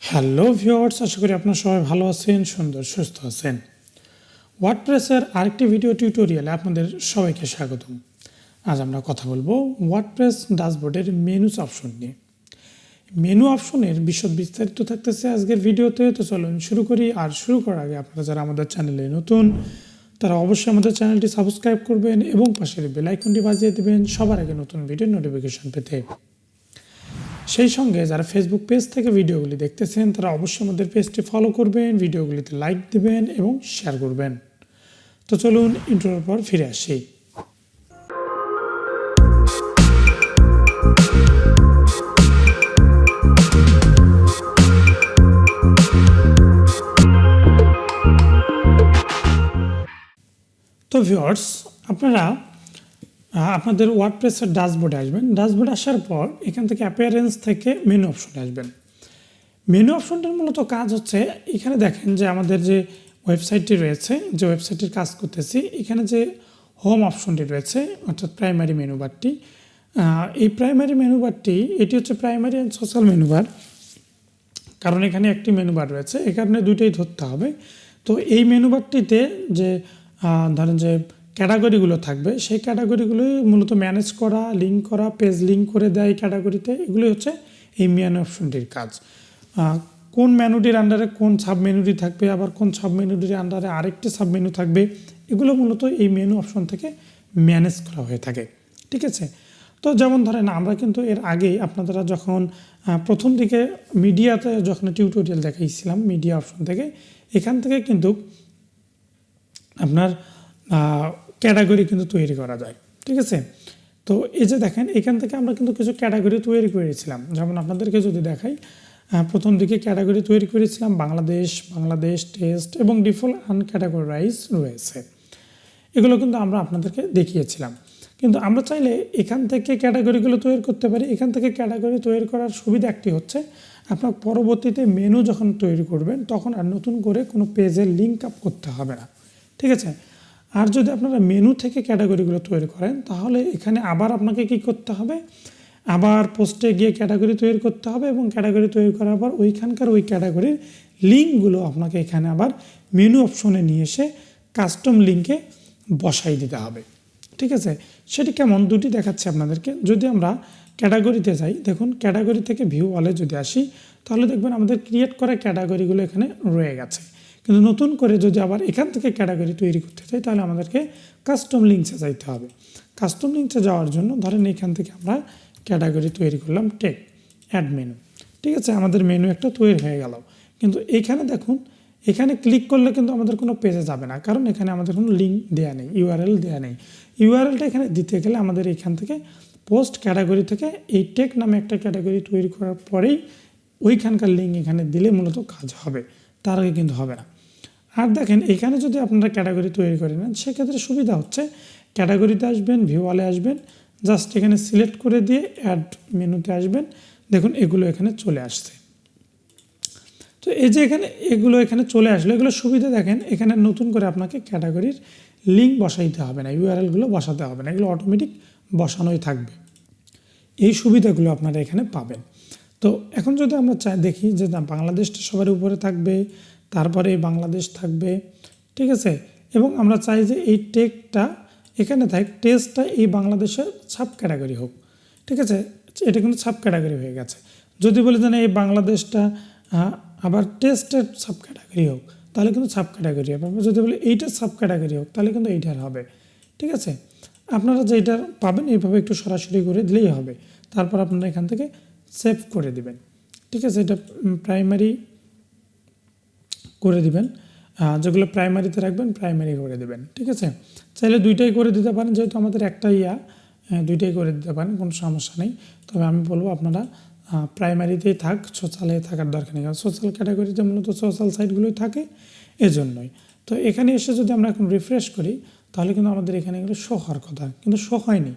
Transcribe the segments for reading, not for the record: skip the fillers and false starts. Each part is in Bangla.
হ্যালো ভিউয়ার্স, আশা করি আপনারা সবাই ভালো আছেন, সুন্দর সুস্থ আছেন। ওয়ার্ডপ্রেসের আরেকটি ভিডিও টিউটোরিয়ালে আপনাদের সবাইকে স্বাগতম। আজ আমরা কথা বলবো ওয়ার্ডপ্রেস ড্যাশবোর্ডের মেনুস অপশন নিয়ে। মেনু অপশনের বিশদ বিস্তারিত থাকতেছে আজকের ভিডিওতে। তো চলুন শুরু করি। আর শুরু করার আগে আপনারা যারা আমাদের চ্যানেলে নতুন তারা অবশ্যই আমাদের চ্যানেলটি সাবস্ক্রাইব করবেন এবং পাশের বেল আইকনটি বাজিয়ে দেবেন সবার আগে নতুন ভিডিওর নোটিফিকেশন পেতে। সেই সঙ্গে যারা ফেসবুক পেজ থেকে ভিডিওগুলি দেখতেছেন তারা অবশ্যই আমাদের পেজটি ফলো করবেন, ভিডিওগুলিতে লাইক দেবেন এবং শেয়ার করবেন। তো চলুন ইন্ট্রোর পর ফিরে আসি। তো ভিউয়ার্স, আপনারা আপনাদের ওয়ার্ডপ্রেসের ড্যাশবোর্ডে আসবেন। ড্যাশবোর্ডে আসার পর এখান থেকে অ্যাপিয়ারেন্স থেকে মেনু অপশনে আসবেন। মেনু অপশনটার মূলত কাজ হচ্ছে, এখানে দেখেন যে আমাদের যে ওয়েবসাইটটি রয়েছে, যে ওয়েবসাইটের কাজ করতেছি, এখানে যে হোম অপশনটি রয়েছে অর্থাৎ প্রাইমারি মেনু বারটি, এই প্রাইমারি মেনু বারটি এটি হচ্ছে primary and social menu bar. কারণ এখানে একটি মেনু বার রয়েছে, এই কারণে দুইটাই ধরতে হবে। তো এই মেনু বারটিতে যে ধরেন যে ক্যাটাগরিগুলো থাকবে, সেই ক্যাটাগরিগুলোই মূলত ম্যানেজ করা, লিঙ্ক করা, পেজ লিঙ্ক করে দেয় এই ক্যাটাগরিতে। এগুলোই হচ্ছে এই মেনু অপশনটির কাজ। কোন মেনুটির আন্ডারে কোন সাব মেনুটি থাকবে, আবার কোন সাব মেনুটির আন্ডারে আরেকটি সাব মেনু থাকবে, এগুলো মূলত এই মেনু অপশন থেকে ম্যানেজ করা হয়ে থাকে। ঠিক আছে? তো যেমন ধরেন আমরা কিন্তু এর আগে আপনারা যখন প্রথম দিকে মিডিয়াতে যখন টিউটোরিয়াল দেখাইছিলাম মিডিয়া অপশন থেকে, এখান থেকে কিন্তু আপনার ক্যাটাগরি কিন্তু তৈরি করা যায়। ঠিক আছে? তো এই যে দেখেন, এখান থেকে আমরা কিন্তু কিছু ক্যাটাগরি তৈরি করেছিলাম। যেমন আপনাদেরকে যদি দেখাই, প্রথম দিকে ক্যাটাগরি তৈরি করেছিলাম বাংলাদেশ টেস্ট এবং ডিফল্ট আনক্যাটাগরাইজ রয়েছে। এগুলো কিন্তু আমরা আপনাদেরকে দেখিয়েছিলাম। কিন্তু আমরা চাইলে এখান থেকে ক্যাটাগরিগুলো তৈরি করতে পারি। এখান থেকে ক্যাটাগরি তৈরি করার সুবিধা একটি হচ্ছে, আপনার পরবর্তীতে মেনু যখন তৈরি করবেন তখন আর নতুন করে কোনো পেজের লিঙ্ক আপ করতে হবে না। ঠিক আছে? আর যদি আপনারা মেনু থেকে ক্যাটাগরিগুলো তৈরি করেন তাহলে এখানে আবার আপনাকে কি করতে হবে, আবার পোস্টে গিয়ে ক্যাটাগরি তৈরি করতে হবে এবং ক্যাটাগরি তৈরি করার পর ওইখানকার ওই ক্যাটাগরির লিঙ্কগুলো আপনাকে এখানে আবার মেনু অপশনে নিয়ে এসে কাস্টম লিঙ্কে বসাই দিতে হবে। ঠিক আছে? সেটি কেমন দুটি দেখাচ্ছে আপনাদেরকে। যদি আমরা ক্যাটাগরিতে যাই, দেখুন ক্যাটাগরি থেকে ভিউ অলে যদি আসি তাহলে দেখবেন আমাদের ক্রিয়েট করা ক্যাটাগরিগুলো এখানে রয়ে গেছে। কিন্তু নতুন করে যদি আবার এখান থেকে ক্যাটাগরি তৈরি করতে চাই তাহলে আমাদেরকে কাস্টম লিঙ্কসে যাইতে হবে। কাস্টম লিঙ্কসে যাওয়ার জন্য ধরেন এখান থেকে আমরা ক্যাটাগরি তৈরি করলাম টেক, অ্যাড মেনু। ঠিক আছে? আমাদের মেনু একটা তৈরি হয়ে গেল। কিন্তু এখানে দেখুন, এখানে ক্লিক করলে কিন্তু আমাদের কোনো পেজে যাবে না, কারণ এখানে আমাদের কোনো লিঙ্ক দেওয়া নেই, ইউআরএল দেওয়া নেই। ইউআরএলটা এখানে দিতে গেলে আমাদের এখান থেকে পোস্ট ক্যাটাগরি থেকে এই টেক নামে একটা ক্যাটাগরি তৈরি করার পরেই ওইখানকার লিঙ্ক এখানে দিলে মূলত কাজ হবে, তার আগে কিন্তু হবে না। আর দেখেন এখানে যদি আপনারা ক্যাটাগরি তৈরি করে নেন সেক্ষেত্রে সুবিধা হচ্ছে, ক্যাটাগরিতে আসবেন, ভিউয়ালে আসবেন, জাস্ট এখানে সিলেক্ট করে দিয়ে অ্যাড মেনুতে আসবেন। দেখুন এগুলো এখানে চলে আসছে। তো এই যে এগুলো এখানে চলে আসলো, এগুলো সুবিধা দেখেন, এখানে নতুন করে আপনাকে ক্যাটাগরির লিঙ্ক বসাইতে হবে না, ইউআরএলগুলো বসাতে হবে না, এগুলো অটোমেটিক বসানোই থাকবে। এই সুবিধাগুলো আপনারা এখানে পাবেন। তো এখন যদি আমরা দেখি যে না, বাংলাদেশটা সবার উপরে থাকবে, তারপরে বাংলাদেশ থাকবে। ঠিক আছে? এবং আমরা চাই যে এই টেকটা এখানে থাক, টেস্টটা এই বাংলাদেশের সাব ক্যাটাগরি হোক। ঠিক আছে? এটা কিন্তু সাব ক্যাটাগরি হয়ে গেছে। যদি বলি যে না, এই বাংলাদেশটা আবার টেস্টের সাব ক্যাটাগরি হোক তাহলে কিন্তু সাব ক্যাটাগরি হবে। যদি বলি এইটার সাব ক্যাটাগরি হোক তাহলে কিন্তু এইটার হবে। ঠিক আছে? আপনারা যেটা পাবেন এইভাবে একটু সরাসরি করে দিলেই হবে। তারপর আপনারা এখান থেকে সেভ করে দিবেন। ঠিক আছে? এটা প্রাইমারি করে দিবেন, যেগুলো প্রাইমারিতে রাখবেন প্রাইমারি করে দেবেন। ঠিক আছে? চাইলে দুইটাই করে দিতে পারেন, যেহেতু আমাদের একটা দুইটাই করে দিতে পারেন, কোনো সমস্যা নেই। তবে আমি বলবো আপনারা প্রাইমারিতেই থাক, সোশ্যালে থাকার দরকার নেই, কারণ সোশ্যাল ক্যাটাগরিতে মূলত সোশ্যাল সাইটগুলোই থাকে, এজন্যই। তো এখানে এসে যদি আমরা এখন রিফ্রেশ করি তাহলে কিন্তু আমাদের এখানে এগুলো শো হওয়ার কথা, কিন্তু শো হয়নি।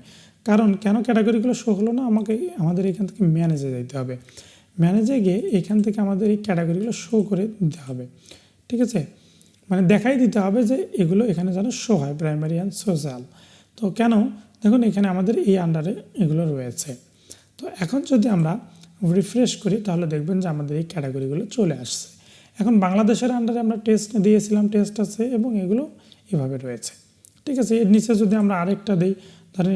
কারণ কেন ক্যাটাগরিগুলো শো হলো না, আমাদের এখান থেকে ম্যানেজে যেতে হবে। ম্যানেজে গিয়ে এখান থেকে আমাদের এই ক্যাটাগরিগুলো শো করে দিতে হবে। ঠিক আছে? মানে দেখাই দিতে হবে যে এগুলো এখানে যেন শো হয়, প্রাইমারি অ্যান্ড সোশ্যাল। তো কেন, দেখুন এখানে আমাদের এই আন্ডারে এগুলো রয়েছে। তো এখন যদি আমরা রিফ্রেশ করি তাহলে দেখবেন যে আমাদের এই ক্যাটাগরিগুলো চলে আসছে। এখন বাংলাদেশের আন্ডারে আমরা টেস্ট দিয়েছিলাম, টেস্ট আছে এবং এগুলো এভাবে রয়েছে। ঠিক আছে, এর নিচে যদি আমরা আরেকটা দিই, ধরেন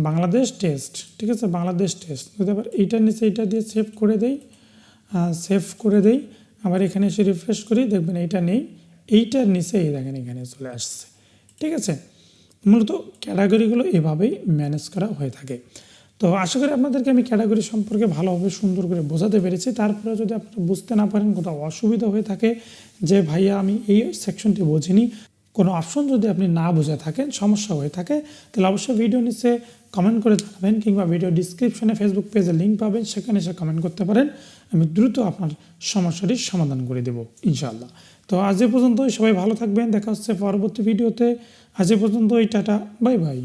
বাংলাদেশ টেস্ট, ঠিক আছে, বাংলাদেশ টেস্ট যদি আবার এইটার নিচে এইটা দিয়ে সেভ করে দেই, আবার এখানে এসে রিফ্রেশ করি, দেখবেন এইটা নেই, এইটার নিচে এই দেখেন এখানে চলে আসছে। ঠিক আছে, মূলত ক্যাটাগরিগুলো এভাবেই ম্যানেজ করা হয়ে থাকে। তো আশা করি আপনাদেরকে আমি ক্যাটাগরি সম্পর্কে ভালোভাবে সুন্দর করে বোঝাতে পেরেছি। তারপরে যদি আপনারা বুঝতে না পারেন, কোথাও অসুবিধা হয়ে থাকে যে ভাইয়া আমি এই সেকশনটি বুঝিনি, কোনো অপশন যদি আপনি না বুঝে থাকেন, সমস্যা হয়ে থাকে, তাহলে অবশ্যই ভিডিও নিচে কমেন্ট করে জানাবেন, কিংবা ভিডিও ডিসক্রিপশনে ফেসবুক পেজে লিঙ্ক পাবেন, সেখানে এসে কমেন্ট করতে পারেন। আমি দ্রুত আপনার সমস্যাটির সমাধান করে দেব ইনশাআল্লাহ। তো আজ এ পর্যন্তই, সবাই ভালো থাকবেন, দেখা হচ্ছে পরবর্তী ভিডিওতে। আজ এ পর্যন্তই, টাটা, বাই বাই।